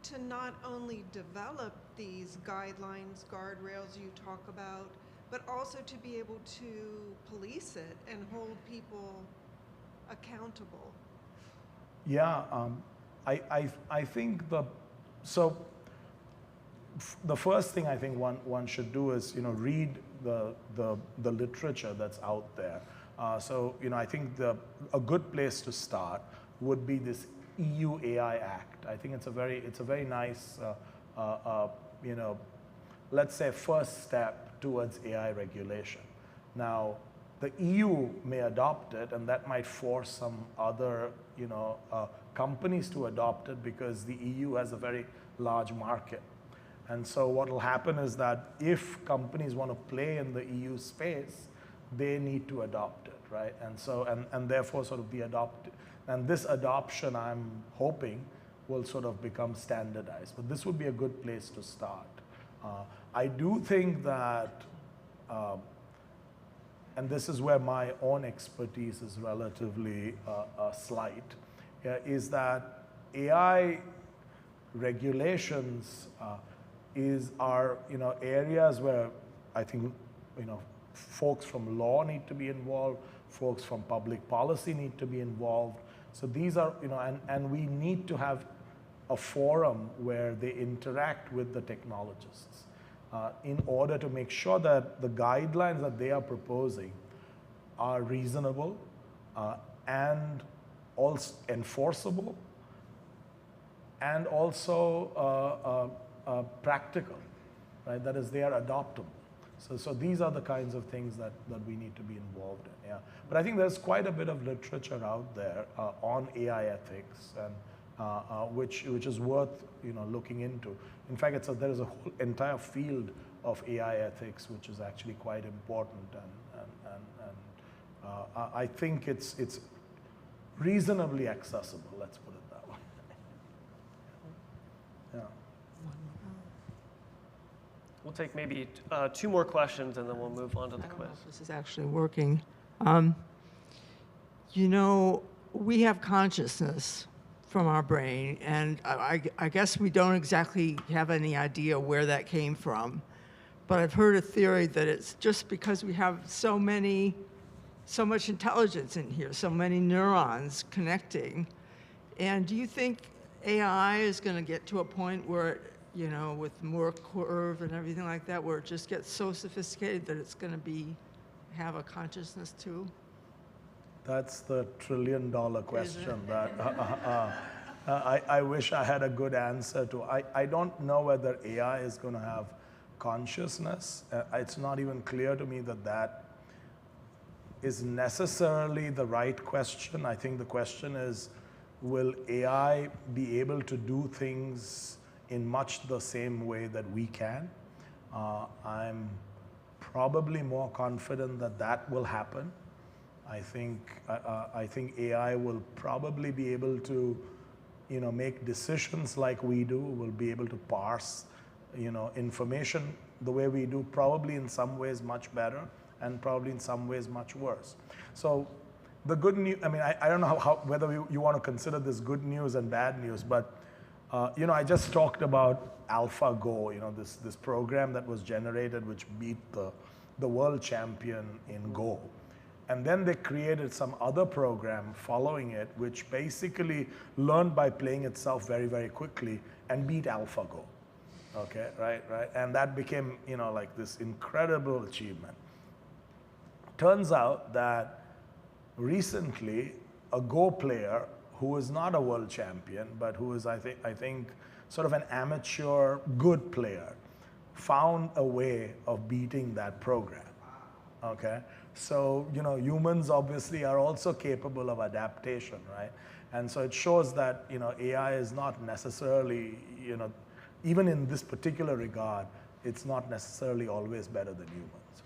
to not only develop these guidelines, guardrails you talk about, but also to be able to police it and hold people accountable? Yeah, I think the first thing I think one should do is read the literature that's out there. I think a good place to start would be this EU AI Act. I think it's a very nice let's say first step towards AI regulation. Now, the EU may adopt it, and that might force some other companies to adopt it, because the EU has a very large market. And so what will happen is that if companies want to play in the EU space, they need to adopt it, right? And so and therefore sort of be adopted. And this adoption, I'm hoping, will sort of become standardized. But this would be a good place to start. I do think that, and this is where my own expertise is relatively slight, is that AI regulations are areas where I think folks from law need to be involved, folks from public policy need to be involved. So these are and we need to have a forum where they interact with the technologists in order to make sure that the guidelines that they are proposing are reasonable and also enforceable and also practical, right? That is, they are adoptable. So these are the kinds of things that we need to be involved in, yeah. But I think there's quite a bit of literature out there on AI ethics, and which is worth looking into. In fact, there is a whole entire field of AI ethics which is actually quite important, and I think it's reasonably accessible. Let's put it that way. Yeah. We'll take maybe 2 more questions and then we'll move on to the I don't quiz. know if this is actually working. We have consciousness from our brain, and I guess we don't exactly have any idea where that came from. But I've heard a theory that it's just because we have so much intelligence in here, so many neurons connecting. And do you think AI is going to get to a point where, with Moore curve and everything like that, where it just gets so sophisticated that it's going to have a consciousness too? That's the trillion-dollar question that I wish I had a good answer to. I don't know whether AI is going to have consciousness. It's not even clear to me that is necessarily the right question. I think the question is, will AI be able to do things in much the same way that we can? I'm probably more confident that will happen. I think AI will probably be able to, make decisions like we do. Will be able to parse, information the way we do. Probably in some ways much better, and probably in some ways much worse. So, the good news. I mean, I don't know whether you want to consider this good news and bad news, but I just talked about AlphaGo. This program that was generated which beat the world champion in Go. And then they created some other program following it, which basically learned by playing itself very, very quickly and beat AlphaGo. Okay, right. And that became, like this incredible achievement. Turns out that recently a Go player who is not a world champion, but who is, I think, sort of an amateur good player, found a way of beating that program. Okay. So, humans obviously are also capable of adaptation, right? And so it shows that, AI is not necessarily, even in this particular regard, it's not necessarily always better than humans.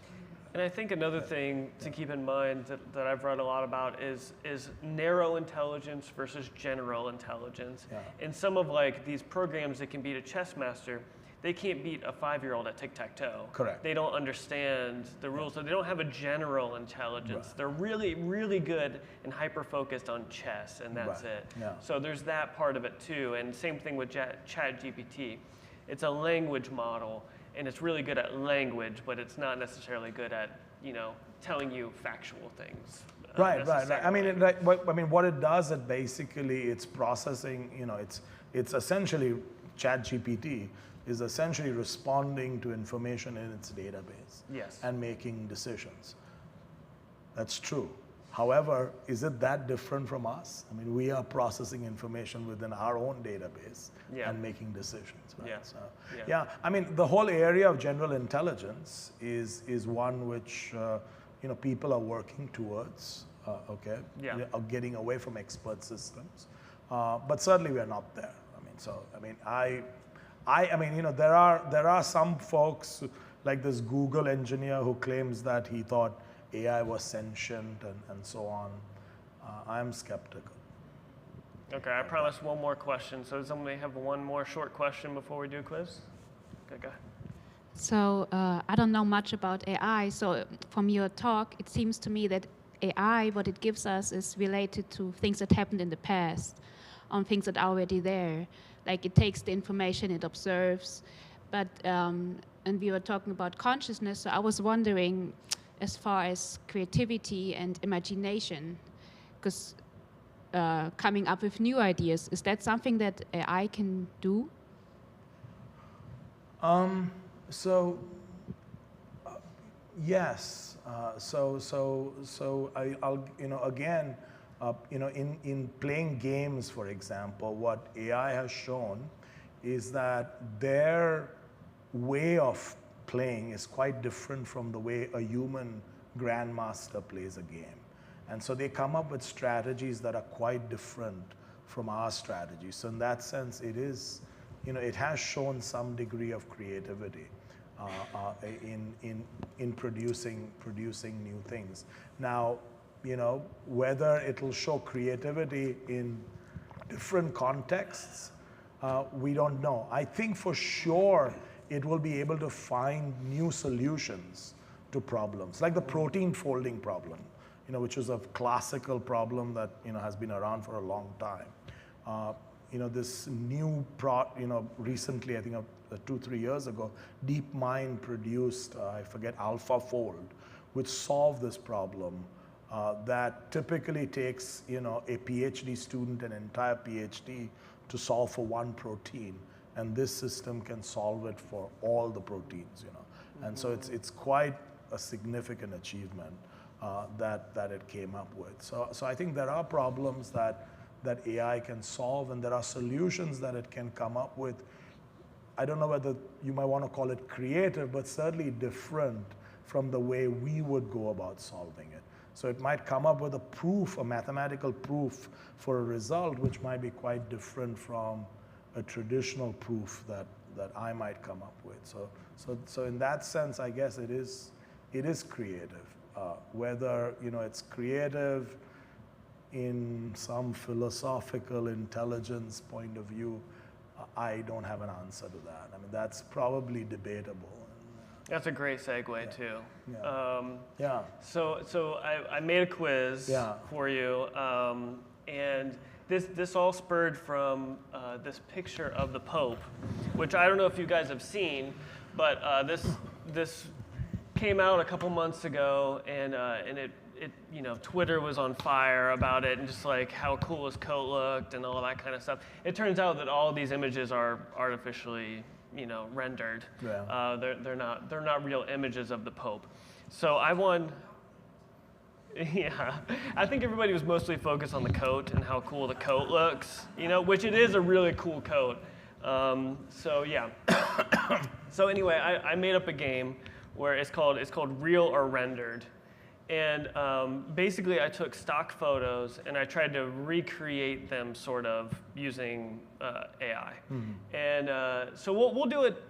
And I think another thing to keep in mind that I've read a lot about is narrow intelligence versus general intelligence. Yeah. In some of these programs that can beat a chess master, they can't beat a 5-year-old at tic-tac-toe. Correct. They don't understand the rules, so they don't have a general intelligence. Right. They're really, really good and hyper-focused on chess, and that's Right. it. Yeah. So there's that part of it too, and same thing with ChatGPT. It's a language model, and it's really good at language, but it's not necessarily good at, telling you factual things. Right. I mean, what it does, it's processing. It's essentially ChatGPT is essentially responding to information in its database. Yes. And making decisions. That's true. However, is it that different from us? I mean, we are processing information within our own database and making decisions. Right? Yeah. So, I mean, the whole area of general intelligence is one which people are working towards. Of getting away from expert systems, but certainly we are not there. There are some folks like this Google engineer who claims that he thought AI was sentient and so on. I'm skeptical. Okay, I promise one more question. So does somebody have one more short question before we do a quiz? Okay, go ahead. So I don't know much about AI. So from your talk, it seems to me that AI, what it gives us is related to things that happened in the past, on things that are already there. Like it takes the information, it observes. But, and we were talking about consciousness, so I was wondering as far as creativity and imagination, because coming up with new ideas. Is that something that AI can do? Yes. I'll again, in playing games, for example, what AI has shown is that their way of playing is quite different from the way a human grandmaster plays a game. And so they come up with strategies that are quite different from our strategies. So in that sense, it is, it has shown some degree of creativity in producing new things. Now, whether it'll show creativity in different contexts, we don't know. I think for sure it will be able to find new solutions to problems, like the protein folding problem, which is a classical problem that has been around for a long time. This new recently, I think 2-3 years ago, DeepMind produced, I forget, AlphaFold, which solved this problem that typically takes a PhD student an entire PhD to solve for one protein, and this system can solve it for all the proteins. And so it's quite a significant achievement that it came up with. So I think there are problems that AI can solve, and there are solutions that it can come up with. I don't know whether you might want to call it creative, but certainly different from the way we would go about solving it. So it might come up with a proof, a mathematical proof for a result, which might be quite different from a traditional proof that I might come up with. So in that sense, I guess it is creative. Whether it's creative in some philosophical intelligence point of view, I don't have an answer to that. I mean, that's probably debatable. That's a great segue too. Yeah. So I made a quiz for you, and this all spurred from this picture of the Pope, which I don't know if you guys have seen, but this came out a couple months ago, and it Twitter was on fire about it, and just like how cool his coat looked and all that kind of stuff. It turns out that all of these images are artificially rendered. Yeah. They're not real images of the Pope. So I won. Yeah, I think everybody was mostly focused on the coat and how cool the coat looks, which it is a really cool coat. So yeah. So anyway, I made up a game where it's called Real or Rendered. And basically, I took stock photos and I tried to recreate them sort of using AI. Mm-hmm. And so we'll do it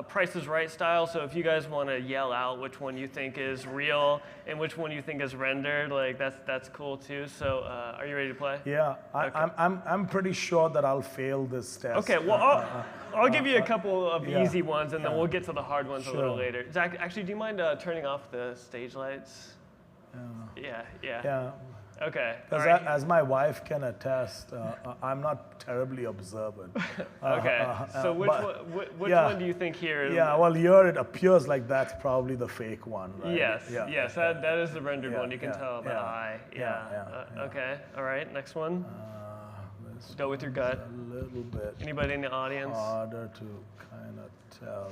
Price is Right style. So if you guys want to yell out which one you think is real and which one you think is rendered, like that's cool too. So are you ready to play? Yeah, Okay. I'm pretty sure that I'll fail this test. Okay, well I'll give you a couple of easy ones, and then we'll get to the hard ones a little Sure. later. Zach, actually, do you mind turning off the stage lights? Yeah. Yeah. Okay. Because All right. as my wife can attest, I'm not terribly observant. Okay. So which one do you think here? Yeah, well, here it appears like that's probably the fake one, right? Yes, that is the rendered one. You can tell the yeah, eye. yeah. Okay, all right, next one. This Go with your gut. a little bit Anybody in the audience? harder to kind of tell.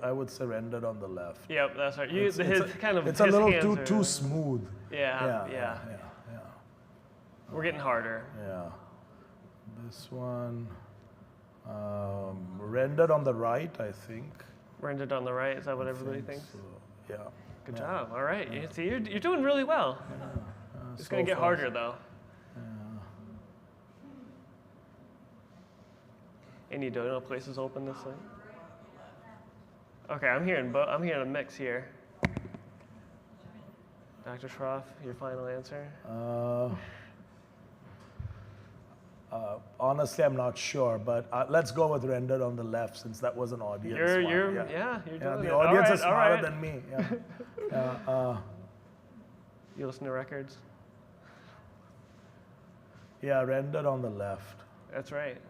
I would say rendered on the left. Yep, that's right. It's his a little hands too smooth. Yeah. We're getting harder. Yeah. This one, rendered on the right, I think. Rendered on the right. Is that what everybody thinks? So, yeah. Good job. All right. You see, you're doing really well. It's going to get harder though. Any donut places open this thing? Okay, I'm hearing a mix here. Dr. Shroff, your final answer? Honestly, I'm not sure, but let's go with rendered on the left, since that was an audience one. You're doing it. The audience is smarter than me. You listen to records? Yeah, rendered on the left. That's right.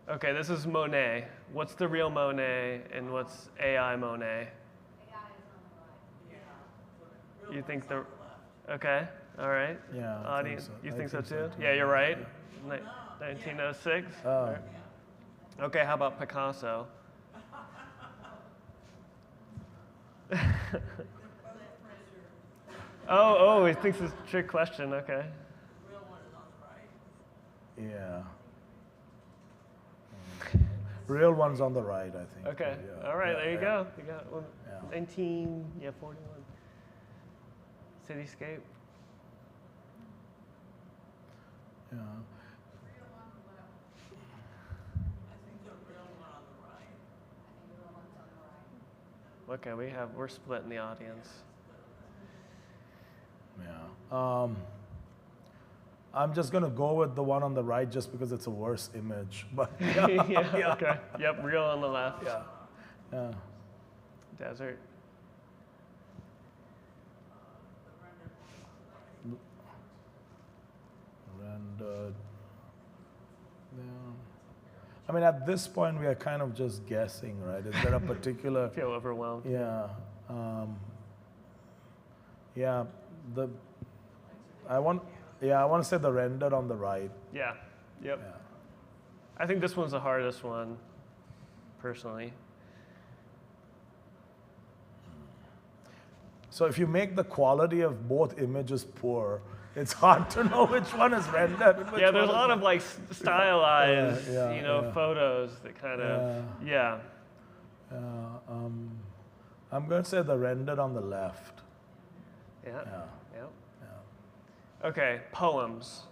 Okay, this is Monet. What's the real Monet and what's AI Monet? AI is on the right. Yeah. You think the, okay, all right. Yeah, I think Audience, so. you I think so think so too? too. Yeah, you're right. 1906? Oh. Right. Okay, how about Picasso? Oh, he thinks it's a trick question, okay. Yeah. Real one's on the right, I think. Okay, Yeah, all right, yeah, there you yeah. go. You got one, Yeah. 41. Cityscape. Yeah. Okay, we're split in the audience. Yeah. I'm just gonna go with the one on the right just because it's a worse image. But yeah, Yeah, okay. Yep, real on the left. yeah, yeah. Desert. Rendered. Yeah. I mean, at this point, we are kind of just guessing, right? Is there a particular? I feel overwhelmed. Yeah. Yeah. I want to say the rendered on the right. Yeah, yep. Yeah. I think this one's the hardest one, personally. So if you make the quality of both images poor, it's hard to know which one is rendered. And which Yeah, there's a one lot is of like stylized, Yeah, yeah. photos that kind of, yeah. I'm going to say the rendered on the left. Yeah. Yeah. Yep. Yeah. Okay, poems.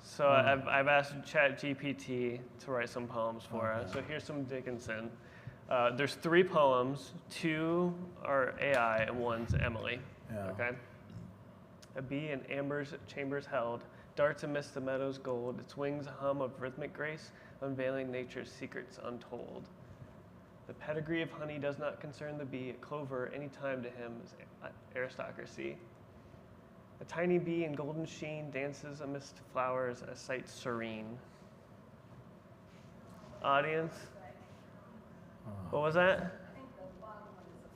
So I've asked ChatGPT to write some poems for us. So here's some Dickinson. There's 3 poems. 2 are AI and 1's Emily. Yeah. Okay. A bee in amber's chambers held, darts amidst the meadow's gold, its wings a hum of rhythmic grace, unveiling nature's secrets untold. The pedigree of honey does not concern the bee, clover any time to him is aristocracy. A tiny bee in golden sheen dances amidst flowers, a sight serene. Audience? What was that? I think the bottom one is a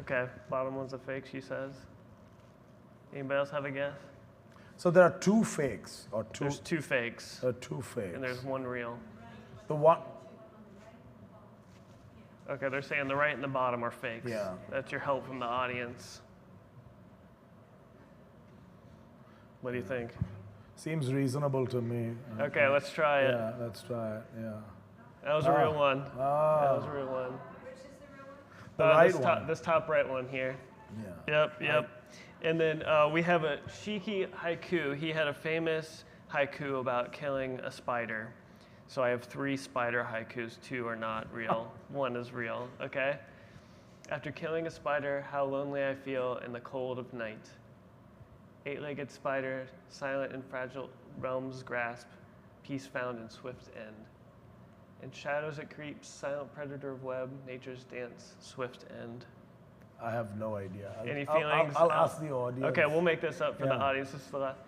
fake. Okay, bottom one's a fake, she says. Anybody else have a guess? So there are 2 fakes, or 2. There's 2 fakes, 2 fakes. and there's 1 real. The one. Okay, they're saying the right and the bottom are fakes. Yeah. That's your help from the audience. What do you think? Seems reasonable to me. Okay, let's try it. Yeah, let's try it. Yeah. That was a real one. That was Ah, a real one. Which is the real one? the right this one. this top right one here. Yeah. Yep. And then we have a Shiki haiku. He had a famous haiku about killing a spider. So I have 3 spider haikus. 2 are not real. 1 is real, okay? After killing a spider, how lonely I feel in the cold of night. 8-legged spider, silent in fragile realms grasp, peace found in swift end. In shadows it creeps, silent predator of web, nature's dance, swift end. I have no idea. Any feelings? I'll ask the audience. Okay, we'll make this up for the Yeah. audience. This is the left.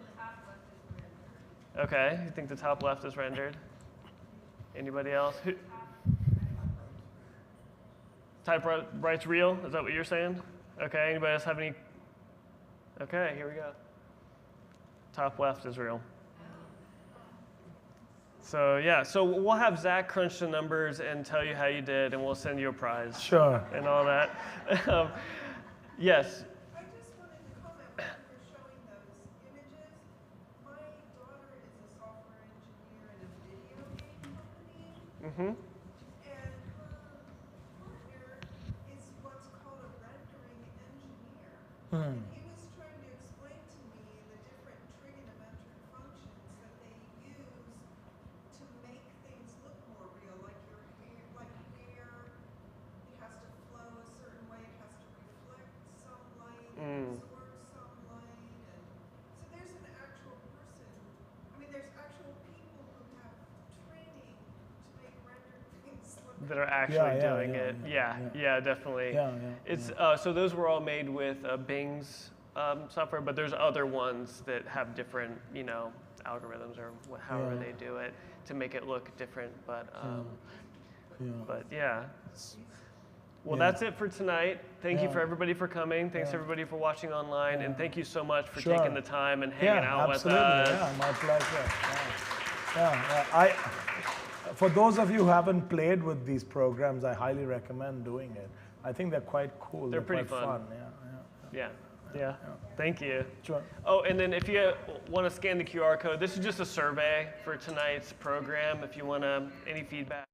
Okay, you think the top left is rendered? Anybody else? Type right's real? Is that what you're saying? Okay, anybody else have any? Okay, here we go. Top left is real. So yeah, so we'll have Zach crunch the numbers and tell you how you did, and we'll send you a prize Sure. and all that. Yes. I just wanted to comment when you were showing those images. My daughter is a software engineer in a video game company, Mm-hmm. and her partner is what's called a rendering engineer. And he was trying to explain to me the different trigonometric functions that they use to make things look more real, like your hair, it has to flow a certain way, it has to reflect some light, absorb some light, and so there's an actual person. I mean, there's actual people who have training to make rendered things look. That are actually Yeah, doing it. Yeah, definitely. Yeah, It's so those were all made with Bing's software, but there's other ones that have different, algorithms or however Yeah. they do it to make it look different. But Yeah. but yeah. Well, Yeah. that's it for tonight. Thank you for everybody for coming. Thanks everybody for watching online, and thank you so much for Sure. taking the time and hanging out absolutely. with us. Yeah, my pleasure. Yeah. For those of you who haven't played with these programs, I highly recommend doing it. I think they're quite cool. They're pretty quite fun. Yeah. Thank you. Sure. Oh, and then if you want to scan the QR code, this is just a survey for tonight's program. If you want any feedback.